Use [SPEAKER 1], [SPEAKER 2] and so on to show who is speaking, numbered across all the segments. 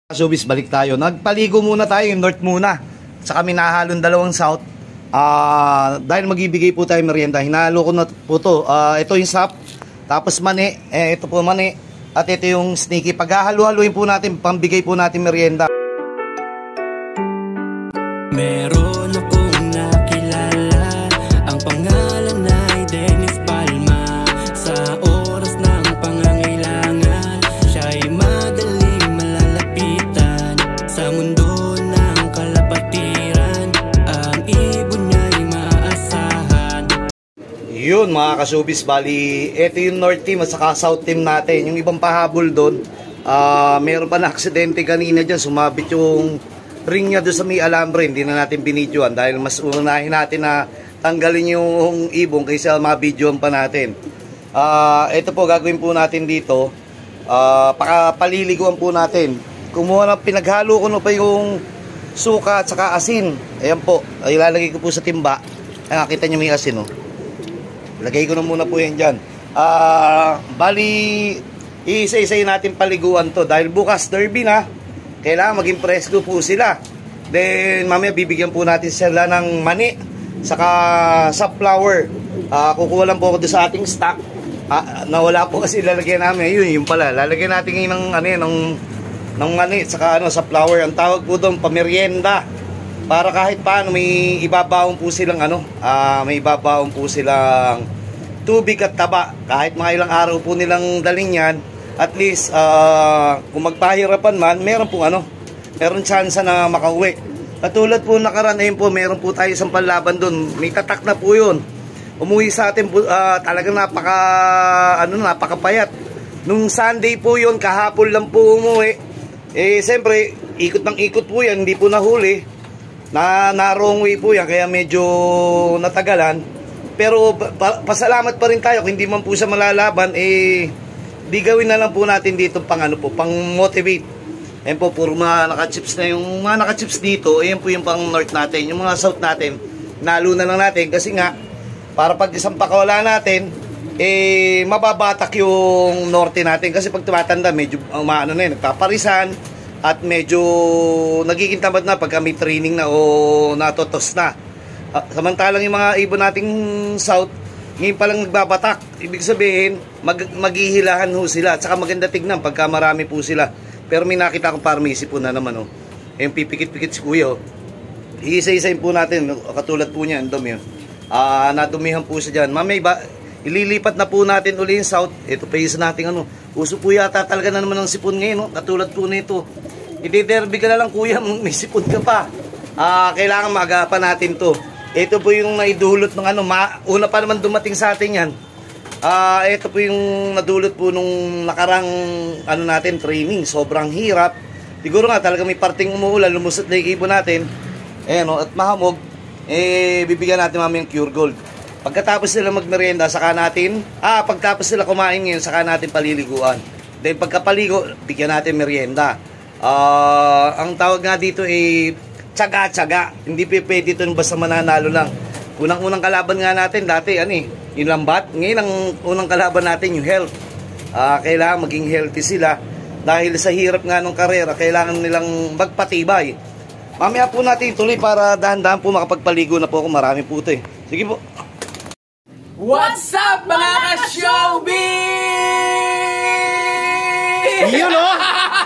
[SPEAKER 1] Showbiz, balik tayo. Nagpaligo muna tayo, yung north muna. Sa kami nahalong dalawang south. Dahil magibigay po tayo merienda. Hinalo ko na po to. Ito yung sap. Tapos mani. Ito po mani. At ito yung sneaky. Paghahalo-haluin po natin, pambigay po natin merienda.
[SPEAKER 2] Meron akong nakilala. Ang pangalan ay Dennis Palma. Sa oras ng pangangailangan, siya'y madaling malalapitan. Sa mundo ng kalapatiran, ang ibon niya'y maaasahan.
[SPEAKER 1] Yun mga ka-showbiz, bali ito yung north team at saka south team natin. Yung ibang pahabol doon, meron pa na aksidente kanina dyan. Sumabit yung ring niya doon sa may alambre. Hindi na natin binidyoan dahil mas unahin natin na tanggalin yung ibong kaysa mabidyoan pa natin. Ito po gagawin po natin dito. Paliliguan po natin. Kumuha na, pinaghalo ko na pa yung suka at saka asin. Ayan po, ilalagay ko po sa timba. Ay, nakita nyo may asin, oh. Lagay ko na muna po yan dyan. Bali, isa-isay natin paliguan to. Dahil bukas derby na, kailangan maging presko po sila. Then, mamaya bibigyan po natin sila ng mani, saka sunflower. Kukuha lang po ako doon sa ating stock. Nawala po kasi lalagyan namin. Ayun, yung pala. Lalagyan natin ng mani, saka sunflower. Ang tawag po doon, pamerienda. Para kahit paano may ibabaon po silang may ibabaon po silang tubig at taba. Kahit mga ilang araw po nilang dalhin yan, at least kung magpahirapan man, meron chance na makauwi. Katulad po nakaraan, ayun po, meron po tayo isang panlaban doon. May tatak na po yun. Umuwi sa atin po, talagang napakapayat. Nung Sunday po yun, kahapon lang po umuwi. Siyempre, ikot ng ikot po yan, hindi po nahuli. Na-wrong way po yan, kaya medyo natagalan. Pero pasalamat pa rin tayo, kung hindi man po siya malalaban, di gawin na lang po natin dito pang motivate. Ayan po, puro mga naka-chips na yung mga naka-chips dito. Ayan po yung pang north natin. Yung mga south natin, nalo na lang natin. Kasi nga, para pag isang pakawala natin, mababatak yung norte natin. Kasi pag tumatanda, medyo nagpaparisan. At medyo nagiging tamad na pag may training na o natotos na. Samantalang yung mga ibon nating south, ngayon palang nagbabatak. Ibig sabihin, maghihilahan ho sila. At saka maganda tignan pagka marami po sila. Pero may nakita akong parmisi po na naman. Yung pipikit-pikit si kuya. Iisa-isayin po natin. Katulad po niya, ang dumi. Nadumihan po siya dyan. Mamay ba, ililipat na po natin uli yung south. Ito pa isa natin uso po yata talaga na naman ng sipon ngayon. Katulad po nito. Iti-derby ka na lang kuya, may sipon ka pa. Kailangan magapan natin to. Ito po yung naidulot ng una pa naman dumating sa atin yan. Ito po yung nadulot po nung nakarang natin training. Sobrang hirap. Siguro nga talaga may parting umuulan, lumusot na yung ibon natin. At mahamog. Bibigyan natin mamaya yung Cure Gold. Pagkatapos sila magmerienda, saka natin, pagtapos sila kumain ngayon, saka natin paliliguan. Then pagkapaligo, bigyan natin merienda. Ang tawag nga dito tsaga-tsaga. Hindi pwede ito basta mananalo lang. Unang-unang kalaban nga natin dati, yung lambat. Ngayon ang unang kalaban natin yung health. Kailangan maging healthy sila. Dahil sa hirap nga ng karera, kailangan nilang magpatibay. Mamaya po natin tuloy para dahan-dahan po makapagpaligo na po ako. Marami po ito Sige po.
[SPEAKER 2] What's up mga ka-showbiz?
[SPEAKER 1] Yun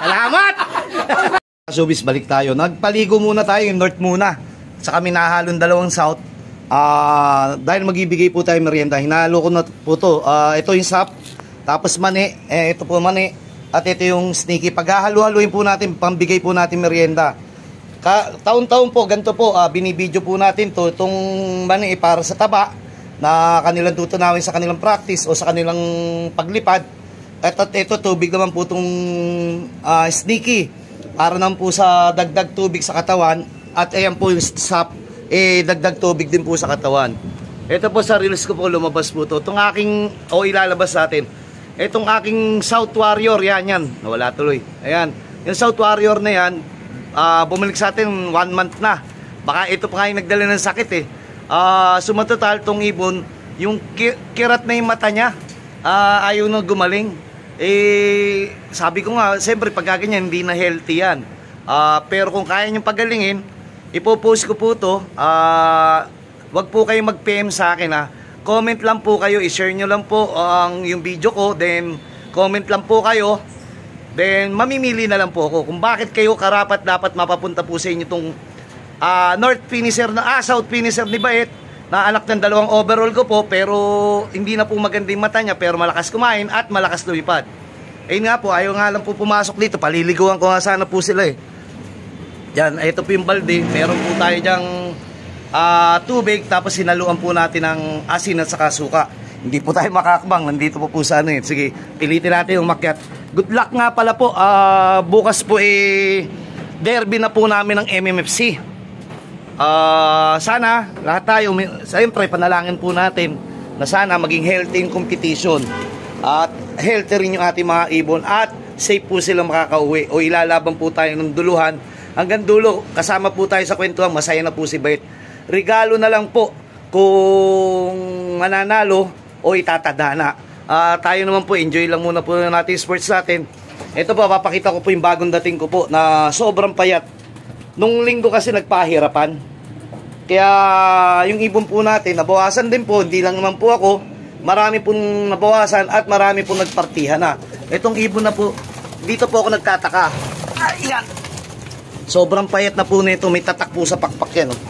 [SPEAKER 1] Salamat! Showbiz, balik tayo. Nagpaligo muna tayo, yung north muna. Sa kami nahalong dalawang south. Dahil magibigay po tayo merienda. Hinalo ko na po to. Ito yung sap. Tapos mani. Ito po mani. At ito yung sneaky. Paghahalo-haluin po natin, pambigay po natin merienda. Taon-taon po, ganito po. Binibidyo po natin to. Itong mani para sa taba na kanilang tutunawin sa kanilang practice o sa kanilang paglipad. At ito tubig naman po itong sneaky para naman po sa dagdag tubig sa katawan. At ayan po yung sap, dagdag tubig din po sa katawan. Ito po sa reels ko po lumabas po ito. Itong aking, ilalabas natin. Itong aking South Warrior, yan, nawala tuloy. Ayan, yung South Warrior na yan, bumalik sa atin 1 month na. Baka ito pa nga yung nagdala ng sakit sumatotal tong ibon, yung kirat na yung mata niya, ayaw na gumaling. Sabi ko nga, siyempre pag ganyan, hindi na healthy yan. Pero kung kaya nyo pagalingin, ipopost ko po to. Wag po kayo mag-PM sa akin ha. Comment lang po kayo, i-share nyo lang po yung video ko, then comment lang po kayo. Then mamimili na lang po ako kung bakit kayo karapat dapat mapapunta po sa inyo itong North Finisher South Finisher ni Bait, na anak ng dalawang overall ko po, pero hindi na po maganda yung mata niya, pero malakas kumain at malakas lumipad. Ayun nga po, ayaw nga lang po pumasok dito, paliliguan ko nga sana po sila eh. Yan, ito po yung balde, meron po tayo dyang tubig, tapos sinaluan po natin ng asin at saka suka. Hindi po tayo makakbang, nandito po sa ano eh. Sige, pilitin natin umakyat. Good luck nga pala po, bukas po derby na po namin ng MMFC. Sana lahat tayo, siyempre panalangin po natin na sana maging healthy yung competition at healthy rin yung ating mga ibon at safe po sila makakauwi, o ilalaban po tayo ng duluhan hanggang dulo. Kasama po tayo sa kwentuhan, masaya na po si Bait. Regalo na lang po kung mananalo o itatadhana. Tayo naman po, enjoy lang muna po natin sports natin. Ito po, papakita ko po yung bagong dating ko po na sobrang payat. Nung linggo kasi nagpahirapan, kaya yung ibon po natin nabawasan din po. Hindi lang naman po ako, marami pong nabawasan at marami pong nagpartihan na. Itong ibon na po, dito po ako nagtataka. Ayan, sobrang payat na po nito. May tatak po sa pakpak yan, oh.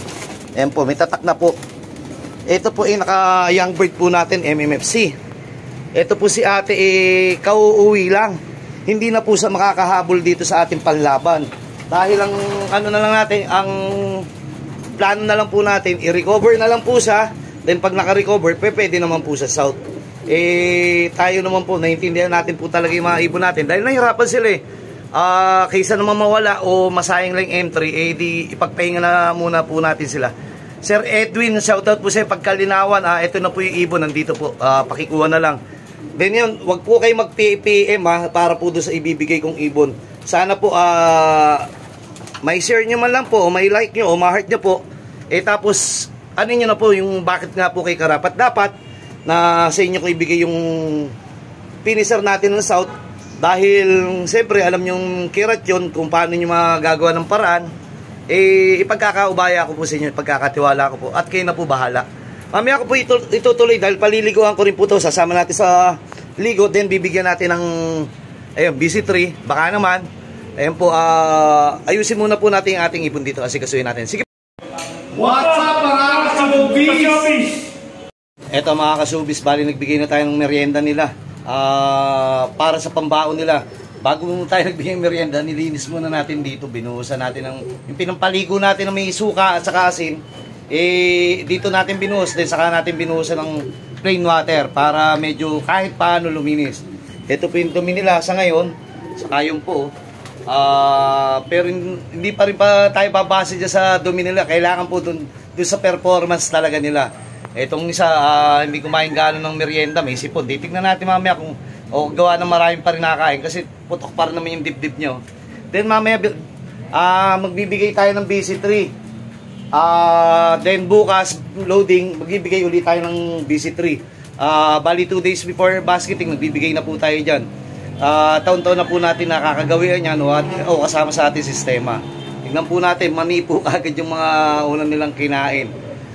[SPEAKER 1] Ayan po, may tatak na po. Ito po naka young bird po natin, MMFC. Ito po si ate kauuwi lang. Hindi na po sa makakahabol dito sa ating panlaban. Dahil ang ano na lang natin, ang plano na lang po natin, i-recover na lang po siya. Then pag naka-recover, pwede naman po sa south. Tayo naman po, naiintindihan natin po talaga yung mga ibon natin. Dahil nahirapan sila eh. Kaysa naman mawala o masayang lang entry, di ipagpahinga na muna po natin sila. Sir Edwin, shoutout po sa pagkalinawan. Ito na po yung ibon, nandito po. Pakikuha na lang. Then yun, wag po kayo mag-PM para po doon sa ibibigay kong ibon. Sana po may share nyo man lang po, o may like nyo, o ma-heart nyo po. Tapos, ano nyo na po, yung bakit nga po kay karapat dapat na sa inyo ko ibigay yung finisher natin ng South. Dahil, siyempre, alam nyong kirat yun kung paano nyo magagawa ng paraan. Ipagkakaubaya ko po sa inyo, ipagkakatiwala ko po. At kayo na po bahala. Mamaya ko po itutuloy dahil paliliguan ko rin po ito. Sasama natin sa ligo, then bibigyan natin ng BC3, baka naman. Ayan po, ayusin muna po natin yung ating ibon dito kasi kasuhin natin. Sige.
[SPEAKER 3] What's up mga kasubis?
[SPEAKER 1] Eto mga kasubis, bali nagbigay na tayo ng merienda nila. Para sa pambaon nila. Bago tayo nagbigay ng merienda, nilinis muna natin dito. Binuhusan natin yung pinampaligo natin ng may suka at saka asin. Dito natin binuhos, then saka natin binuhusan ng plain water para medyo kahit paano luminis. Ito po yung dumi nila sa ngayon, saka yung po. Pero hindi pa rin tayo babase dyan sa dumi nila. Kailangan po dun sa performance talaga nila. Itong isa, hindi kumain gano'n ng merienda, may sipon. Titignan natin mamaya kung gawa ng maraming pa rin nakakain kasi putok pa rin naman yung dibdib nyo. Then mamaya magbibigay tayo ng BC3. Then bukas loading, magbibigay ulit tayo ng BC3. Bali 2 days before basketing, nagbibigay na po tayo dyan. Taon-taon na po natin nakakagawian yan o kasama sa ating sistema. Tignan po natin, mani po agad yung mga unang nilang kinain.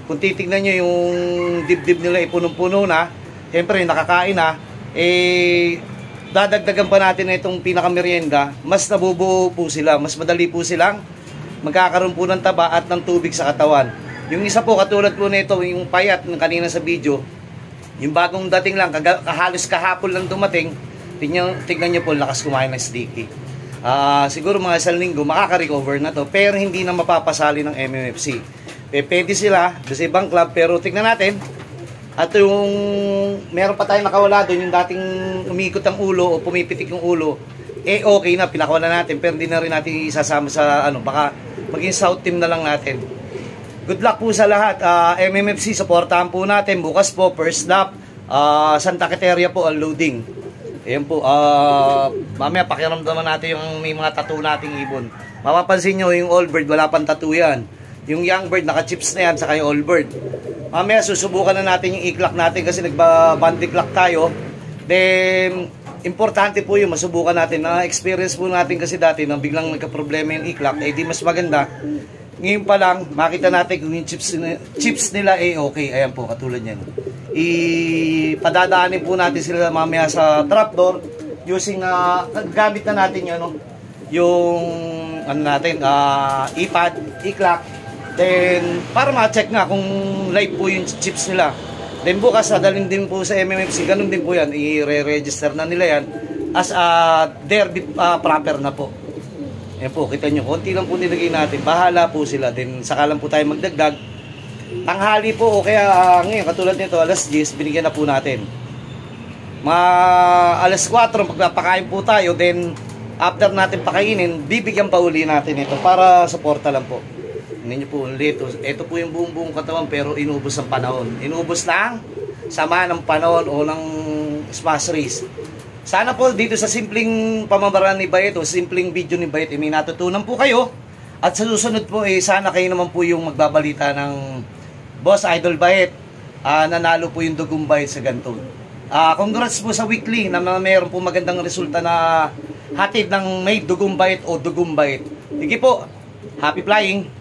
[SPEAKER 1] Kung titignan nyo yung dibdib nila punong-puno na, siyempre nakakain na, dadagdagan pa natin na itong pinakamerienda, mas nabubuo po sila, mas madali po silang magkakaroon po ng taba at ng tubig sa katawan. Yung isa po, katulad po nito, yung payat ng kanina sa video, yung bagong dating lang, halos kahapon lang dumating, tignan nyo po, lakas kumain ng sticky. Siguro mga isang linggo, makaka-recover na to, pero hindi na mapapasali ng MMFC. Pwede sila sa ibang club, pero tignan natin. At yung meron pa tayong nakawala doon, yung dating umikot ang ulo o pumipitik yung ulo, okay na, pinakawalan natin, pero hindi na rin natin isasama sa baka maging south team na lang natin. Good luck po sa lahat. MMFC, supportahan po natin. Bukas po, first lap, Santa Cateria po, ang loading. Ayan po, mamaya pakiramdaman natin yung may mga tattoo nating ibon. Mapapansin nyo, yung all bird, wala pang tattoo yan. Yung young bird, naka-chips na yan, saka yung all bird. Mamaya susubukan na natin yung i-clock natin kasi nagba-bandy clock tayo. Then, importante po yung masubukan natin. Na-experience po natin kasi dati na biglang nagka-problema yung iklak, di mas maganda. Ngayon pa lang, makita natin kung yung chips nila okay. Ayan po, katulad yan. Ipadadaanin po natin sila mamaya sa trapdoor using, gamit na natin yun, yung ipad, iklak. Then, para ma-check nga kung live po yung chips nila. Then bukas, dadalhin din po sa MMFC, ganun din po yan, i-re-register na nila yan as their proper na po. Ayan po, kita nyo, konti lang po nilagay natin, bahala po sila, then saka lang po tayo magdagdag. Tanghali po, o kaya ngayon, katulad nito, alas 10, binigyan na po natin. Mga alas 4, pagpapakain po tayo, then after natin pakainin, bibigyan pa uli natin ito para suporta lang po. Hindi nyo po ulit. Ito po yung buong katawan pero inubos ang panahon. Inubos lang sama ng panahon o ng smash race. Sana po dito sa simpleng pamamaraan ni Bayet o simpleng video ni Bayet, may natutunan po kayo. At sa susunod po, sana kayo naman po yung magbabalita ng Boss Idol Bayet. Nanalo po yung Dugong Bayet sa ganito. Congrats po sa weekly na mayroon po magandang resulta na hatid ng may Dugong Bayet o Dugong Bayet. Sige po, happy flying!